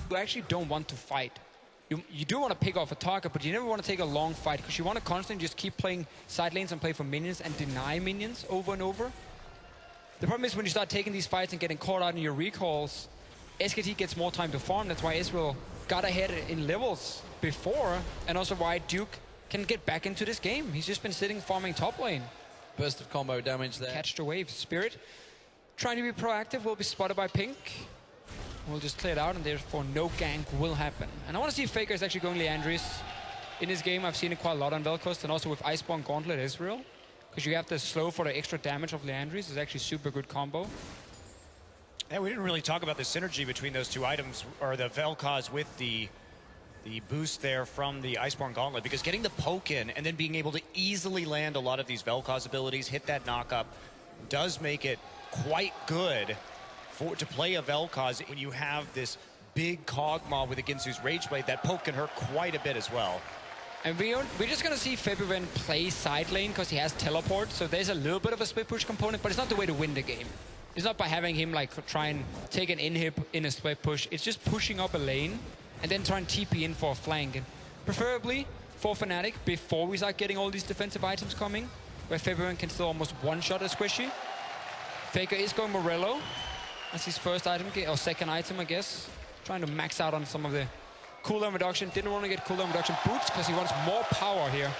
you actually don't want to fight. You do want to pick off a target, but you never want to take a long fight because you want to constantly just keep playing side lanes and play for minions and deny minions over and over. The problem is when you start taking these fights and getting caught out in your recalls, SKT gets more time to farm. That's why Israel got ahead in levels before, and also why Duke can get back into this game. He's just been sitting farming top lane. Burst of combo damage there. Catch the wave. Spirit trying to be proactive, will be spotted by Pink. We'll just clear it out, and therefore no gank will happen. And I want to see if Faker is actually going Leandris in this game. I've seen it quite a lot on Vel'Koz, and also with Iceborne Gauntlet Israel. Because you have the slow for the extra damage of Leandris. It's actually super good combo. Yeah, we didn't really talk about the synergy between those two items, or the Vel'Koz with the boost there from the Iceborne Gauntlet, because getting the poke in and then being able to easily land a lot of these Vel'Koz abilities, hit that knock-up, does make it quite good to play a Vel'Koz when you have this big Kog'Maw with Ginsu's Rage Blade. That poke can hurt quite a bit as well. And we're just going to see Febiven play side lane because he has teleport, so there's a little bit of a split push component, but it's not the way to win the game. It's not by having him like try and take an inhib in a split push. It's just pushing up a lane and then try and TP in for a flank. And preferably for Fnatic before we start getting all these defensive items coming, where Febiven can still almost one-shot a Squishy. Faker is going Morello. That's his first item, or second item, I guess. Trying to max out on some of the cooldown reduction. Didn't want to get cooldown reduction boots because he wants more power here.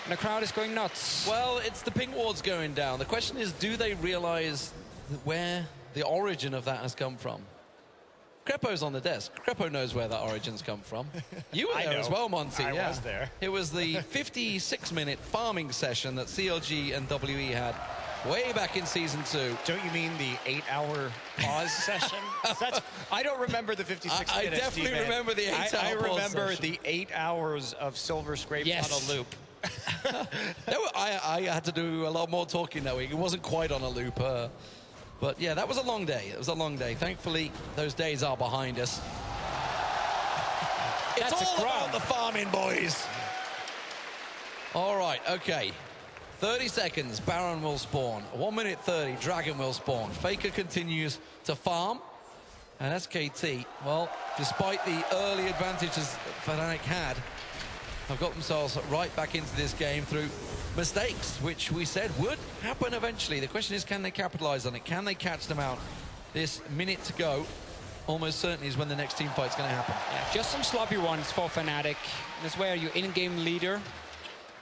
And the crowd is going nuts. Well, it's the ping ward's going down. The question is, do they realize where the origin of that has come from? Crepo's on the desk. Crepo knows where that origin's come from. You were there as well, Monty. I was there. It was the 56-minute farming session that CLG and WE had way back in Season 2. Don't you mean the 8-hour pause session? I don't remember the 56 I minutes. definitely remember the 8-hour pause I remember session. the 8 hours of Silver Scrape on a loop. I had to do a lot more talking that week. It wasn't quite on a loop. But yeah, that was a long day. It was a long day. Thankfully, those days are behind us. It's all about the farming, boys. All right, okay. 30 seconds, Baron will spawn. 1 minute 30, Dragon will spawn. Faker continues to farm. And SKT, well, despite the early advantages Fnatic had, have got themselves right back into this game through mistakes, which we said would happen eventually. The question is, can they capitalize on it? Can they catch them out? This minute to go almost certainly is when the next team fight's going to happen. Yeah, just some sloppy ones for Fnatic. That's where your in-game leader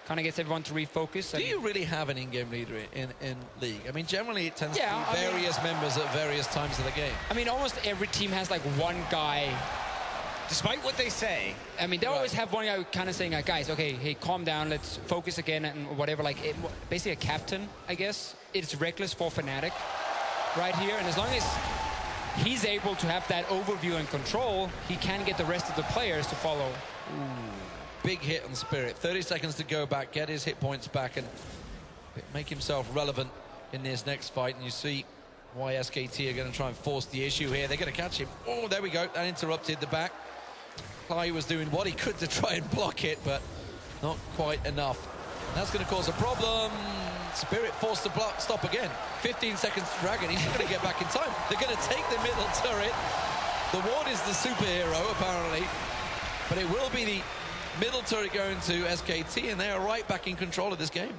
kind of gets everyone to refocus. Do you really have an in-game leader in League? I mean, generally it tends to be various members at various times of the game. I mean, almost every team has like one guy. Despite what they say. I mean, they always have one guy kind of saying, guys, okay, hey, calm down, let's focus again, and whatever. Like, basically a captain, I guess. It's reckless for Fnatic right here. And as long as he's able to have that overview and control, he can get the rest of the players to follow. Ooh, big hit on Spirit. 30 seconds to go back, get his hit points back, and make himself relevant in this next fight. And you see why SKT are going to try and force the issue here. They're going to catch him. Oh, there we go. That interrupted the back. Cly was doing what he could to try and block it, but not quite enough. And that's going to cause a problem. Spirit forced to stop again. 15 seconds to Dragon. He's not going to get back in time. They're going to take the middle turret. The ward is the superhero, apparently. But it will be the middle turret going to SKT, and they are right back in control of this game.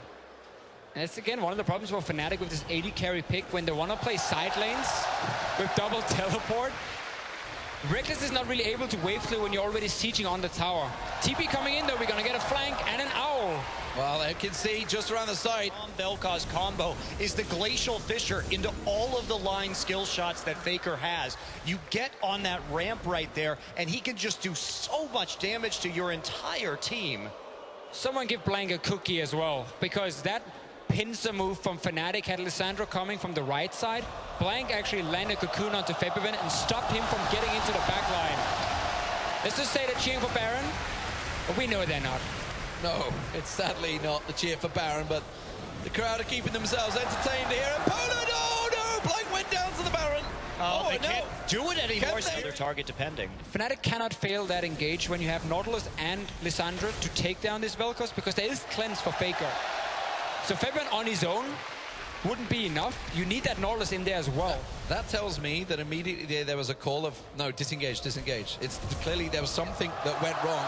And it's, again, one of the problems for Fnatic with this 80 carry pick when they want to play side lanes with double teleport. Reckless is not really able to wave clear when you're already sieging on the tower. TP coming in, though. We're going to get a flank and an owl. Well, you can see just around the side. Vel'Koz combo is the Glacial Fissure into all of the line skill shots that Faker has. You get on that ramp right there, and he can just do so much damage to your entire team. Someone give Blank a cookie as well, because that pincer move from Fnatic had Lissandra coming from the right side. Blank actually landed Cocoon onto Febiven and stopped him from getting into the back line. Let's just say they're cheering for Baron, but we know they're not. No, it's sadly not the cheer for Baron, but the crowd are keeping themselves entertained here. And Poland, oh no, Blank went down to the Baron. Oh, they can't do it anymore. Their target depending. Fnatic cannot fail that engage when you have Nautilus and Lissandra to take down this Vel'Koz, because there is cleanse for Faker. So Febiven on his own wouldn't be enough. You need that Nautilus in there as well. That tells me that immediately there was a call of, no, disengage, disengage. It's clearly there was something that went wrong,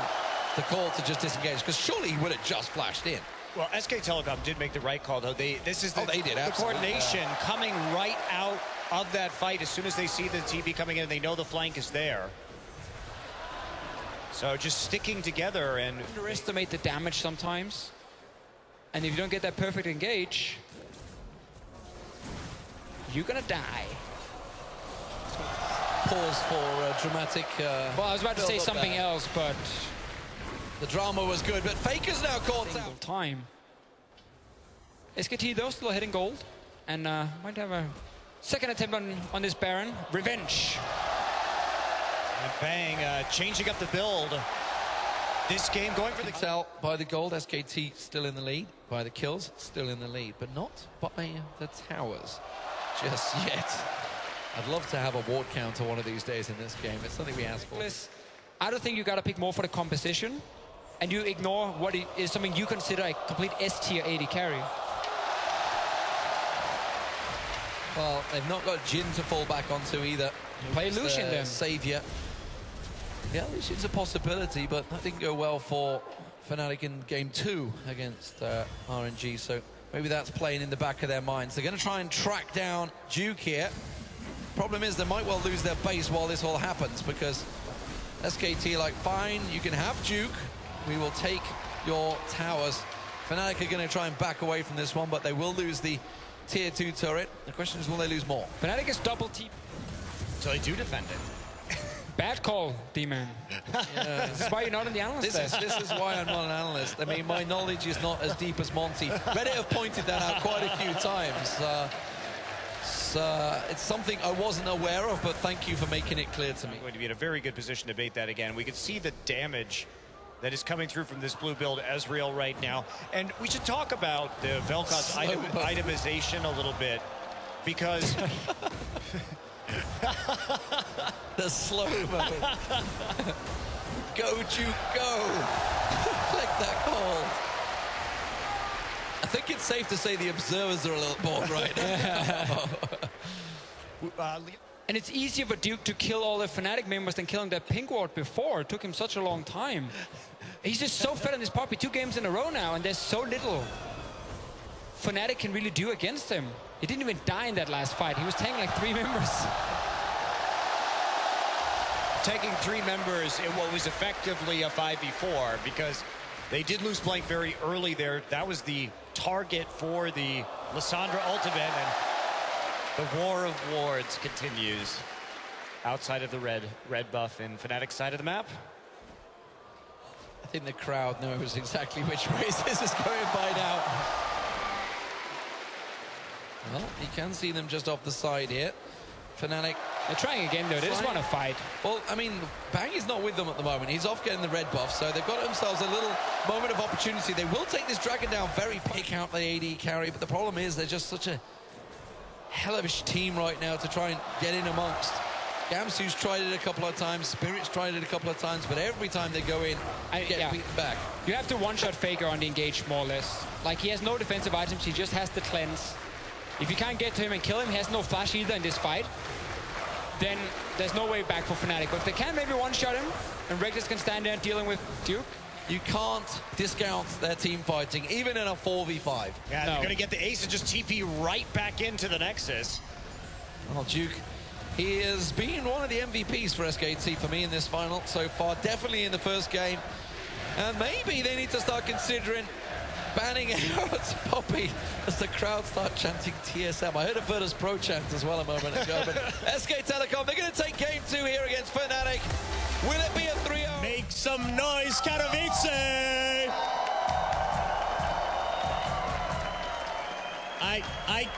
the call to just disengage, because surely he would have just flashed in. Well, SK Telecom did make the right call, though. This is they did, the absolutely. coordination coming right out of that fight as soon as they see the TP coming in. They know the flank is there. So just sticking together and... Underestimate the damage sometimes. And if you don't get that perfect engage, you're gonna die. Pause for dramatic... well, I was about to say something else, but... The drama was good, but Faker's now caught out. Time. SKT, though, still hitting gold. And might have a second attempt on this Baron. Revenge. And bang, changing up the build. This game going for the... Tell by the gold, SKT still in the lead. By the kills, still in the lead. But not by the towers just yet. I'd love to have a ward counter one of these days in this game. It's something we ask for. I don't think you got to pick more for the composition. And you ignore what is something you consider a complete S-tier AD carry. Well, they've not got Jin to fall back onto either. Play Lucian then. Savior. Yeah, Lucian's a possibility, but that didn't go well for Fnatic in game 2 against RNG, so maybe that's playing in the back of their minds. They're going to try and track down Duke here. Problem is they might well lose their base while this all happens, because SKT are like, fine, you can have Duke. We will take your towers. Fnatic are going to try and back away from this one, but they will lose the tier 2 turret. The question is, will they lose more? Fnatic is double T. So they do defend it. Bad call, D-Man. Yeah. This is why you're not in the analyst This is why I'm not an analyst. I mean, my knowledge is not as deep as Monty. Reddit have pointed that out quite a few times. It's something I wasn't aware of, but thank you for making it clear to me. I'm going to be in a very good position to bait that again. We can see the damage that is coming through from this blue build Ezreal right now. And we should talk about the Vel'Koz itemization a little bit, because... The slow-mo. Go, Duke, go. Click that call. I think it's safe to say the observers are a little bored right now. And it's easier for Duke to kill all the Fnatic members than killing that pink ward before. It took him such a long time. He's just so fed on this poppy 2 games in a row now, and there's so little Fnatic can really do against him. He didn't even die in that last fight. He was taking like 3 members. Taking 3 members in what was effectively a 5v4, because they did lose Blank very early there. That was the target for the Lissandra ultimate, and the war of wards continues outside of the red buff in Fnatic's side of the map. I think the crowd knows exactly which way this is going by now. Well, you can see them just off the side here. Fnatic. They're trying again, though. They just want to fight. Well, I mean, Bang is not with them at the moment. He's off getting the red buff, so they've got themselves a little moment of opportunity. They will take this dragon down very pick out the AD carry, but the problem is they're just such a hellish team right now to try and get in amongst. Gamsu's tried it a couple of times, Spirit's tried it a couple of times, but every time they go in, get beaten back. You have to one-shot Faker on the engage, more or less. Like, he has no defensive items, he just has the cleanse. If you can't get to him and kill him, he has no flash either in this fight, then there's no way back for Fnatic. But if they can maybe one-shot him, and Reckless can stand there dealing with Duke. You can't discount their team fighting, even in a 4v5. Yeah, they're going to get the ace and just TP right back into the Nexus. Well, Duke, he has been one of the MVPs for SKT for me in this final so far, definitely in the first game. And maybe they need to start considering banning out Poppy as the crowd start chanting TSM. I heard a Virtus Pro chant as well a moment ago, but SK Telecom, they're going to take game 2 here against Fnatic. Will it be a 3-0? Make some noise, Katowice!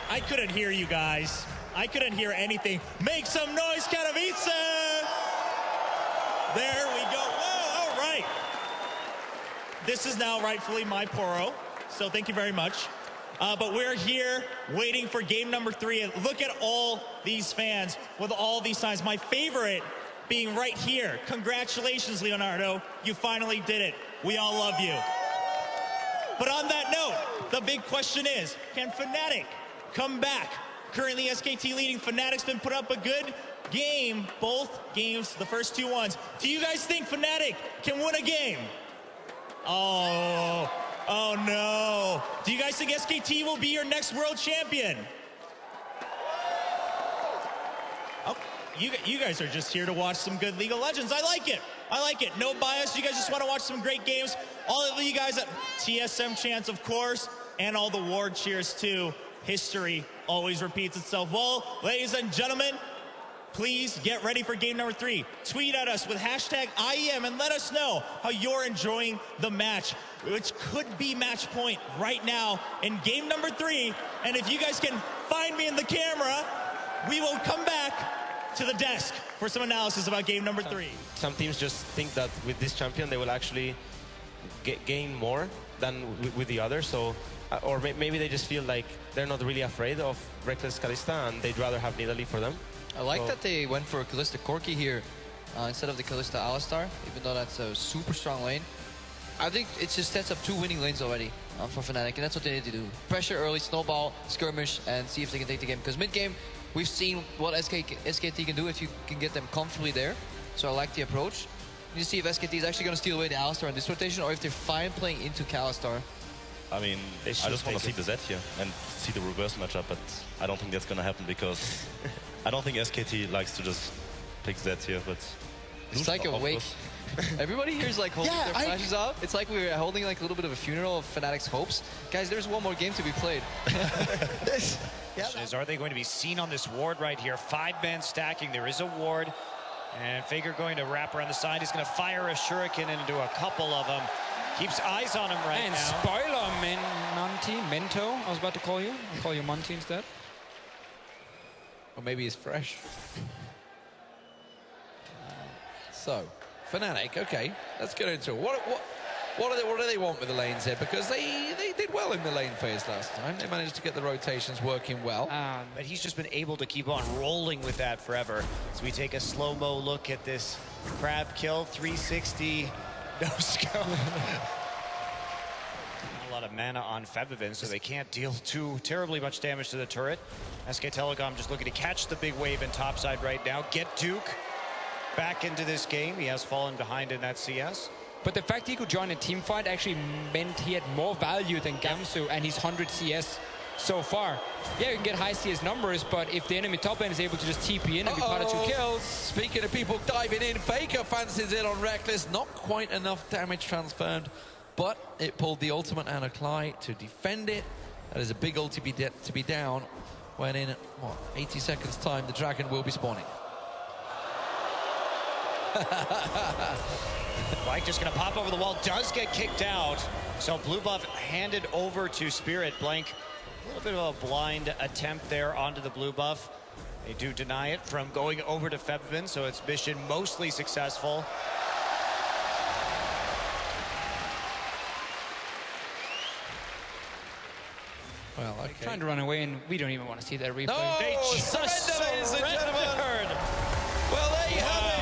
I couldn't hear you guys. I couldn't hear anything. Make some noise, Katowice! There we go. Whoa, all right. This is now rightfully my Poro, so thank you very much. But we're here waiting for game number 3. And look at all these fans with all these signs. My favorite being right here. Congratulations, Leonardo. You finally did it. We all love you. But on that note, the big question is, can Fnatic come back. Currently, SKT leading. Fnatic's been put up a good game. Both games, the first 2 ones. Do you guys think Fnatic can win a game? Oh no. Do you guys think SKT will be your next world champion? Oh, you guys are just here to watch some good League of Legends. I like it. I like it. No bias. You guys just want to watch some great games. All of you guys at TSM chants, of course, and all the Ward cheers too. History always repeats itself. Well, ladies and gentlemen, please get ready for game number 3. Tweet at us with hashtag IEM and let us know how you're enjoying the match, which could be match point right now in game number 3. And if you guys can find me in the camera, we will come back to the desk for some analysis about game number 3. Some teams just think that with this champion, they will actually gain more than with the other. So, or maybe they just feel like they're not really afraid of Reckless Kalista and they'd rather have Nidalee for them. I like that they went for Kalista Corki here instead of the Kalista Alistar, even though that's a super strong lane. I think it just sets up 2 winning lanes already for Fnatic, and that's what they need to do. Pressure early, snowball, skirmish, and see if they can take the game. Because mid-game, we've seen what SKT can do if you can get them comfortably there. So I like the approach. You see if SKT is actually going to steal away the Alistar in this rotation, or if they're fine playing into Kalistar. I mean, I just want to see the Z here and see the reverse matchup, but I don't think that's going to happen because I don't think SKT likes to just pick Z here, but... It's like a wake. Everybody here is like holding their flashes up. It's like we were holding like a little bit of a funeral of Fnatic's hopes. Guys, there's one more game to be played. Are they going to be seen on this ward right here? 5-man stacking. There is a ward. And Faker going to wrap around the side. He's going to fire a shuriken into a couple of them. Keeps eyes on him right and now. Spoiler, Monty, Mento, I was about to call you. I'll call you Monty instead. Or maybe he's fresh. So, Fnatic, okay, let's get into it. What do they want with the lanes here? Because they did well in the lane phase last time. They managed to get the rotations working well. But he's just been able to keep on rolling with that forever. So we take a slow-mo look at this crab kill, 360, no scope. A lot of mana on Febiven, so they can't deal too terribly much damage to the turret. SK Telecom just looking to catch the big wave in topside right now. Get Duke back into this game. He has fallen behind in that CS. But the fact he could join a team fight actually meant he had more value than Gamsu and he's 100 CS so far. Yeah, you can get high CS numbers, but if the enemy top lane is able to just TP in and be part of 2 kills... Speaking of people diving in, Faker fancies it on Reckless. Not quite enough damage transferred, but it pulled the ultimate out of Clyde to defend it. That is a big ult to be down when in, what, 80 seconds time, the Dragon will be spawning. Mike just going to pop over the wall, does get kicked out. So blue buff handed over to Spirit. Blank, a little bit of a blind attempt there onto the blue buff. They do deny it from going over to Febiven, so it's mission mostly successful. Well, okay. Trying to run away, and we don't even want to see that replay. No! They just Surrender, ladies and gentlemen! surrendered. Well, there you have it.